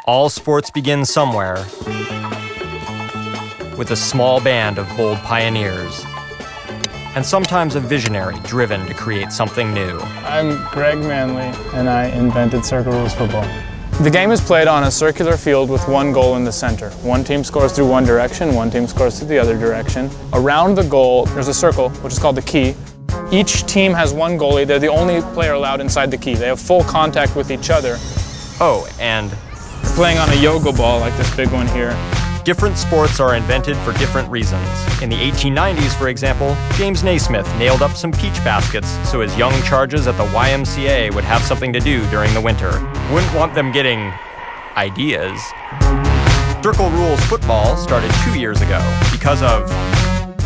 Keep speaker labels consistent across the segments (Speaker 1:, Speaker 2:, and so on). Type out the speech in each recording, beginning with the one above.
Speaker 1: All sports begin somewhere, with a small band of bold pioneers, and sometimes a visionary driven to create something new.
Speaker 2: I'm Greg Manley, and I invented Circle Rules football. The game is played on a circular field with one goal in the center. One team scores through one direction, one team scores through the other direction. Around the goal, there's a circle, which is called the key. Each team has one goalie. They're the only player allowed inside the key. They have full contact with each other.
Speaker 1: Oh, and
Speaker 2: playing on a yoga ball like this big one here.
Speaker 1: different sports are invented for different reasons. In the 1890s, for example, James Naismith nailed up some peach baskets so his young charges at the YMCA would have something to do during the winter. Wouldn't want them getting ideas. Circle Rules football started 2 years ago because of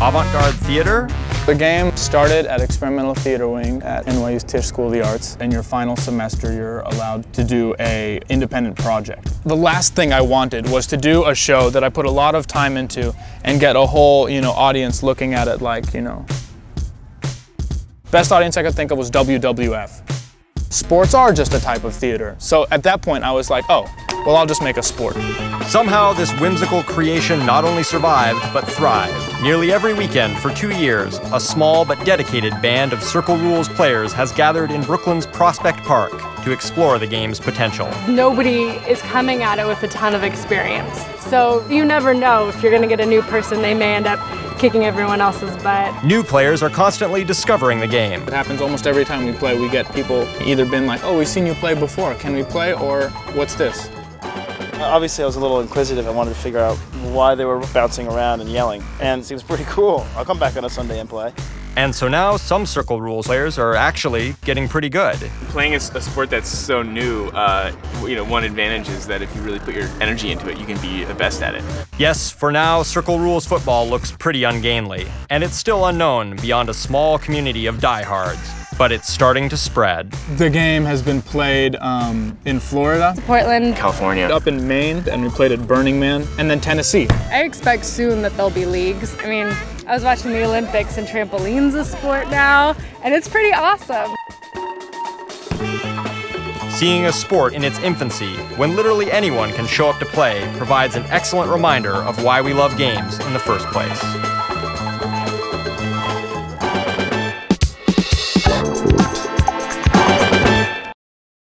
Speaker 1: avant-garde theater.
Speaker 2: The game started at Experimental Theater Wing at NYU's Tisch School of the Arts. In your final semester, you're allowed to do an independent project. The last thing I wanted was to do a show that I put a lot of time into and get a whole, audience looking at it like, Best audience I could think of was WWF. Sports are just a type of theater. So at that point, I was like, oh, well, I'll just make a sport.
Speaker 1: Somehow, this whimsical creation not only survived, but thrived. Nearly every weekend for 2 years, a small but dedicated band of Circle Rules players has gathered in Brooklyn's Prospect Park to explore the game's potential.
Speaker 3: Nobody is coming at it with a ton of experience. So you never know if you're going to get a new person, they may end up kicking everyone else's butt.
Speaker 1: New players are constantly discovering the game.
Speaker 2: It happens almost every time we play. We get people either been like, oh, we've seen you play before, can we play, or what's this?
Speaker 4: Obviously I was a little inquisitive. I wanted to figure out why they were bouncing around and yelling, and it seems pretty cool. I'll come back on a Sunday and play.
Speaker 1: And so now some Circle Rules players are actually getting pretty good.
Speaker 5: Playing a sport that's so new, one advantage is that if you really put your energy into it, you can be the best at it.
Speaker 1: Yes, for now, Circle Rules football looks pretty ungainly, and it's still unknown beyond a small community of diehards. But it's starting to spread.
Speaker 2: The game has been played in Florida,
Speaker 3: Portland,
Speaker 5: California,
Speaker 2: up in Maine, and we played at Burning Man, and then Tennessee.
Speaker 3: I expect soon that there'll be leagues. I was watching the Olympics and trampoline's a sport now, and it's pretty awesome.
Speaker 1: Seeing a sport in its infancy, when literally anyone can show up to play, provides an excellent reminder of why we love games in the first place.